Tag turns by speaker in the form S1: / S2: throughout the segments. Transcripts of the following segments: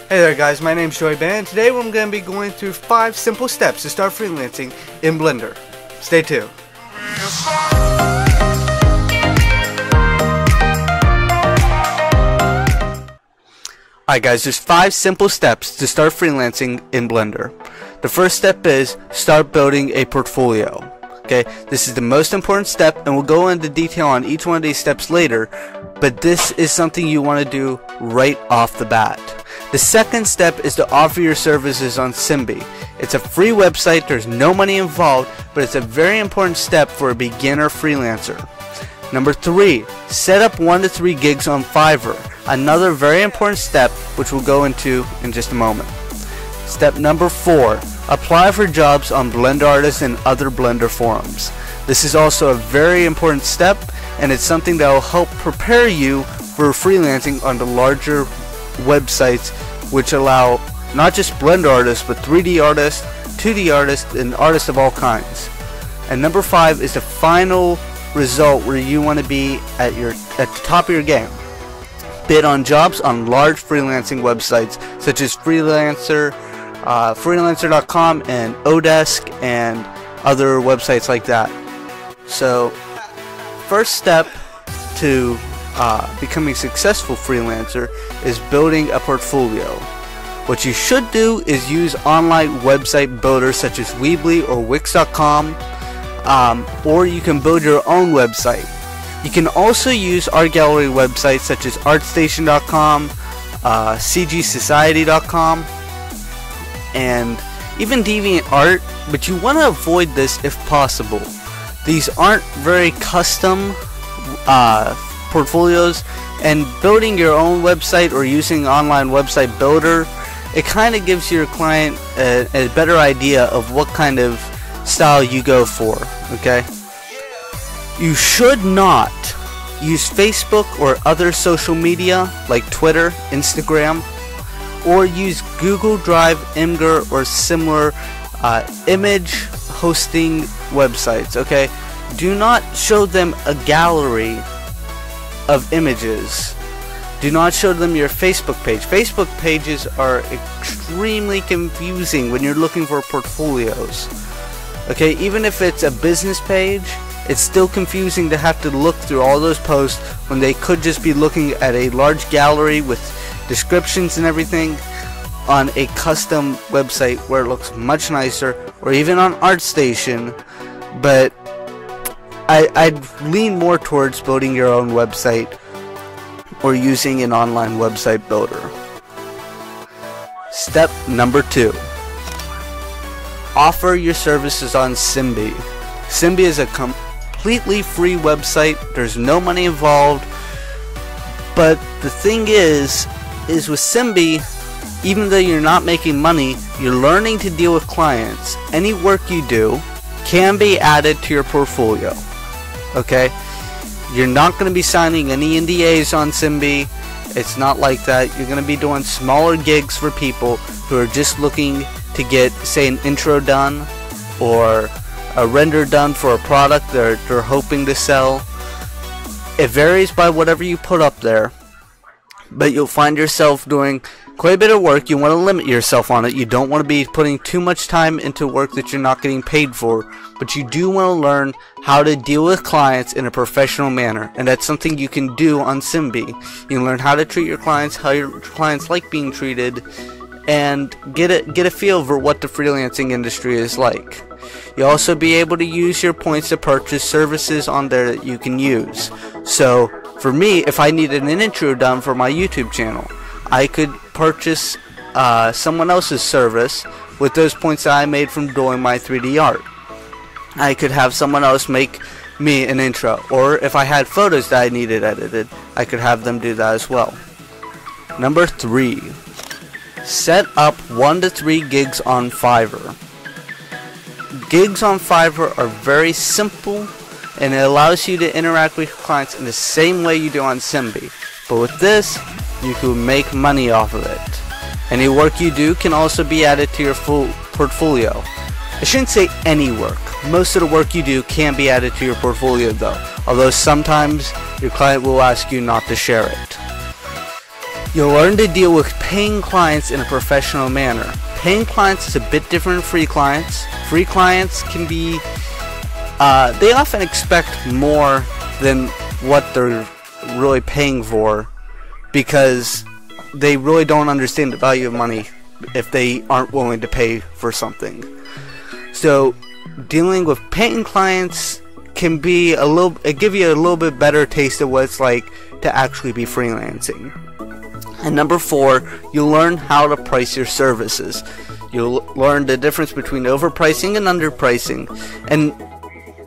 S1: Hey there guys, my name's Joy Ban. Today I'm going to be going through 5 simple steps to start freelancing in Blender. Stay tuned. Alright guys, there's 5 simple steps to start freelancing in Blender. The first step is start building a portfolio. Okay, this is the most important step, and we'll go into detail on each one of these steps later, but this is something you want to do right off the bat. The second step is to offer your services on Simbi. It's a free website, there's no money involved, but it's a very important step for a beginner freelancer. Number 3, set up 1 to 3 gigs on Fiverr. Another very important step, which we'll go into in just a moment. Step number 4, apply for jobs on Blender Artists and other Blender forums. This is also a very important step, and it's something that will help prepare you for freelancing on the larger websites, which allow not just Blender artists, but 3D artists, 2D artists, and artists of all kinds. And number 5 is the final result, where you want to be at the top of your game. Bid on jobs on large freelancing websites such as Freelancer.com and Odesk and other websites like that. So, first step to becoming a successful freelancer is building a portfolio. What you should do is use online website builders such as Weebly or Wix.com, or you can build your own website. You can also use art gallery websites such as ArtStation.com, CGSociety.com, and even DeviantArt, but you want to avoid this if possible. These aren't very custom portfolios, and building your own website or using online website builder, it kind of gives your client a better idea of what kind of style you go for. Okay, you should not use Facebook or other social media like Twitter, Instagram, or use Google Drive, Imgur, or similar image hosting websites. Okay, do not show them a gallery of images. Do not show them your Facebook page. Facebook pages are extremely confusing when you're looking for portfolios. Okay, even if it's a business page, it's still confusing to have to look through all those posts when they could just be looking at a large gallery with descriptions and everything on a custom website where it looks much nicer, or even on ArtStation. But I'd lean more towards building your own website or using an online website builder. Step number 2, offer your services on Simbi. Simbi is a completely free website. There's no money involved, but the thing is with Simbi, even though you're not making money, you're learning to deal with clients. Any work you do can be added to your portfolio. Okay, you're not going to be signing any NDAs on Simbi. It's not like that. You're going to be doing smaller gigs for people who are just looking to get, say, an intro done or a render done for a product they're hoping to sell. It varies by whatever you put up there, but you'll find yourself doing quite a bit of work. You want to limit yourself on it. You don't want to be putting too much time into work that you're not getting paid for, but you do want to learn how to deal with clients in a professional manner, and that's something you can do on Simbi. You can learn how to treat your clients, how your clients like being treated, and get a feel for what the freelancing industry is like. You'll also be able to use your points to purchase services on there that you can use. So for me, if I needed an intro done for my YouTube channel, I could purchase someone else's service with those points that I made from doing my 3D art. I could have someone else make me an intro, or if I had photos that I needed edited, I could have them do that as well. Number 3, set up 1 to 3 gigs on Fiverr. Gigs on Fiverr are very simple, and it allows you to interact with your clients in the same way you do on Simbi. But with this, you can make money off of it. Any work you do can also be added to your full portfolio. I shouldn't say any work. Most of the work you do can be added to your portfolio though, although sometimes your client will ask you not to share it. You'll learn to deal with paying clients in a professional manner. Paying clients is a bit different from free clients. Free clients can be, they often expect more than what they're really paying for, because they really don't understand the value of money if they aren't willing to pay for something. So dealing with paying clients can be give you a little bit better taste of what it's like to actually be freelancing. And number 4, you'll learn how to price your services. You'll learn the difference between overpricing and underpricing. And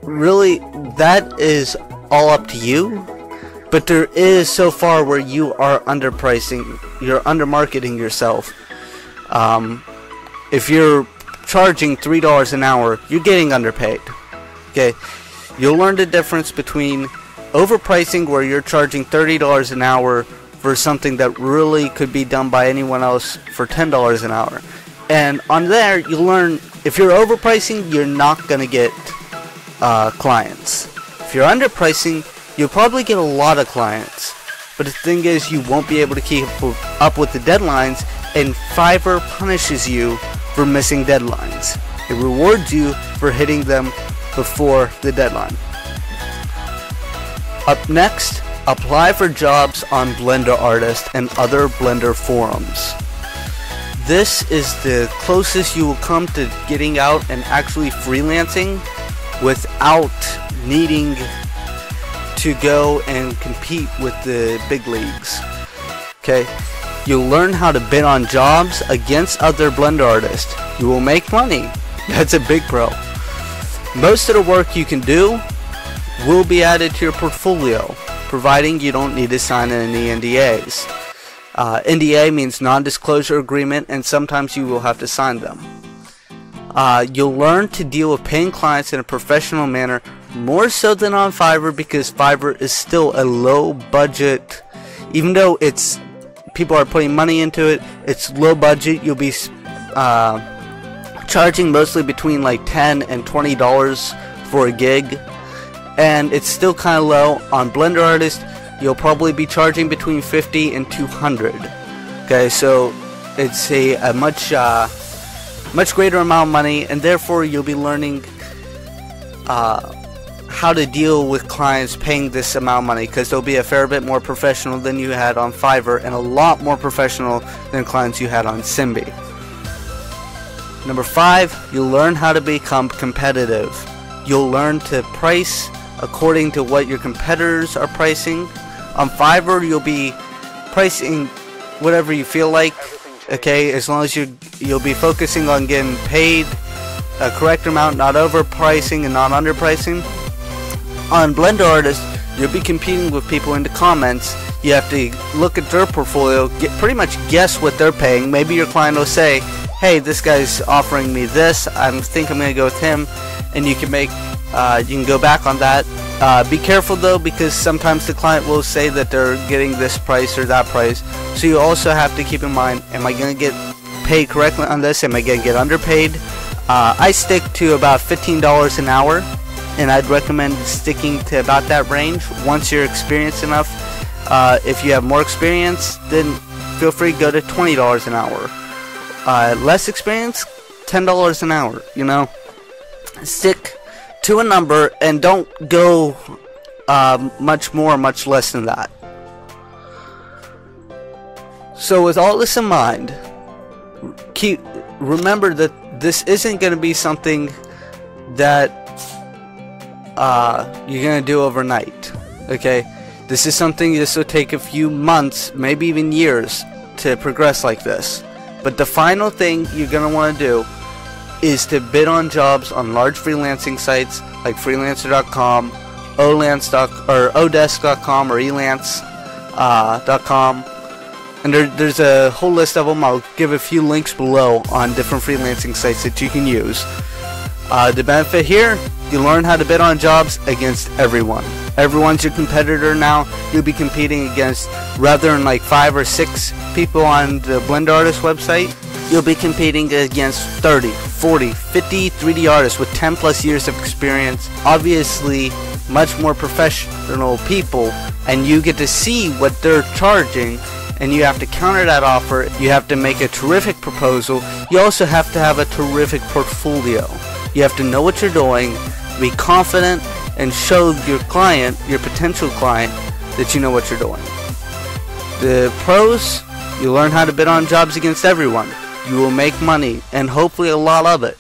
S1: really, that is all up to you. But there is so far where you are underpricing, you're undermarketing yourself. If you're charging $3 an hour, you're getting underpaid. Okay, you'll learn the difference between overpricing, where you're charging $30 an hour, for something that really could be done by anyone else for $10 an hour. And on there, you'll learn if you're overpricing, you're not gonna get clients. If you're underpricing, you'll probably get a lot of clients. But the thing is, you won't be able to keep up with the deadlines, and Fiverr punishes you for missing deadlines. It rewards you for hitting them before the deadline. Up next, apply for jobs on Blender Artist and other Blender forums. This is the closest you will come to getting out and actually freelancing without needing to go and compete with the big leagues. Okay, you'll learn how to bid on jobs against other Blender artists. You will make money. That's a big pro. Most of the work you can do will be added to your portfolio, providing you don't need to sign any NDAs. NDA means non-disclosure agreement, and sometimes you will have to sign them. You'll learn to deal with paying clients in a professional manner, more so than on Fiverr, because Fiverr is still a low budget. Even though people are putting money into it, it's low budget. You'll be charging mostly between like $10 and $20 for a gig, and it's still kind of low. On Blender Artist, you'll probably be charging between $50 and $200. Okay, so it's a much greater amount of money, and therefore you'll be learning how to deal with clients paying this amount of money, because they'll be a fair bit more professional than you had on Fiverr, and a lot more professional than clients you had on Simbi. Number 5, you'll learn how to become competitive. You'll learn to price according to what your competitors are pricing. On Fiverr, you'll be pricing whatever you feel like, okay, as long as you'll be focusing on getting paid a correct amount, not overpricing and not underpricing. On Blender Artist, you'll be competing with people in the comments. You have to look at their portfolio, pretty much guess what they're paying. Maybe your client will say, hey, this guy's offering me this, I think I'm gonna go with him, and you can go back on that. Be careful though, because sometimes the client will say that they're getting this price or that price, so you also have to keep in mind, am I gonna get paid correctly on this? Am I gonna get underpaid? I stick to about $15 an hour, and I'd recommend sticking to about that range once you're experienced enough. If you have more experience, then feel free to go to $20 an hour. Less experience, $10 an hour, you know. Stick to a number and don't go much more, much less than that. So with all this in mind, remember that this isn't going to be something that you're going to do overnight. Okay, this is something this will take a few months, maybe even years, to progress like this. But the final thing you're going to want to do is to bid on jobs on large freelancing sites like freelancer.com, odesk.com, or elance.com. And there's a whole list of them. I'll give a few links below on different freelancing sites that you can use. The benefit here, you learn how to bid on jobs against everyone. Everyone's your competitor now. You'll be competing against, rather than like 5 or 6 people on the Blender Artist website, you'll be competing against 30, 40, 50 3D artists with 10 plus years of experience. Obviously, much more professional people, and you get to see what they're charging, and you have to counter that offer. You have to make a terrific proposal. You also have to have a terrific portfolio. You have to know what you're doing, be confident, and show your client, your potential client, that you know what you're doing. The pros: you learn how to bid on jobs against everyone. You will make money, and hopefully a lot of it.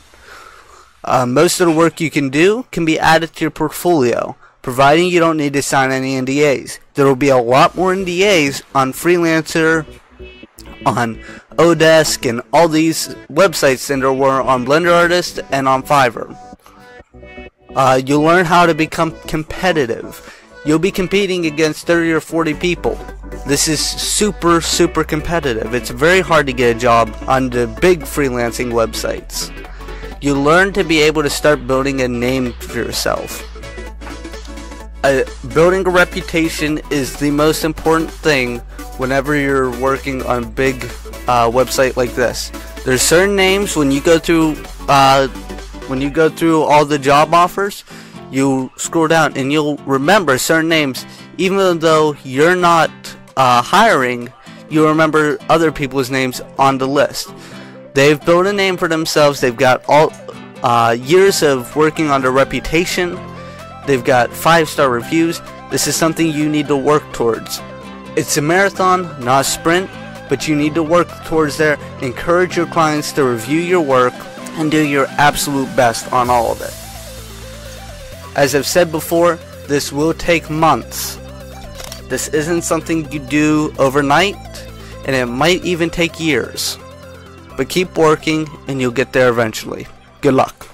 S1: Most of the work you can do can be added to your portfolio, providing you don't need to sign any NDAs. There will be a lot more NDAs on Freelancer, on Odesk, and all these websites than there were on Blender Artist and on Fiverr. You'll learn how to become competitive. You'll be competing against 30 or 40 people. This is super competitive. It's very hard to get a job on the big freelancing websites. You learn to be able to start building a name for yourself. Building a reputation is the most important thing whenever you're working on a big website like this. There's certain names when you go through all the job offers, you scroll down and you'll remember certain names. Even though you're not hiring, you remember other people's names on the list. They've built a name for themselves. They've got all years of working on their reputation. They've got 5-star reviews. This is something you need to work towards. It's a marathon, not a sprint, but you need to work towards there. Encourage your clients to review your work and do your absolute best on all of it. As I've said before, this will take months. This isn't something you do overnight, and it might even take years. But keep working and you'll get there eventually. Good luck.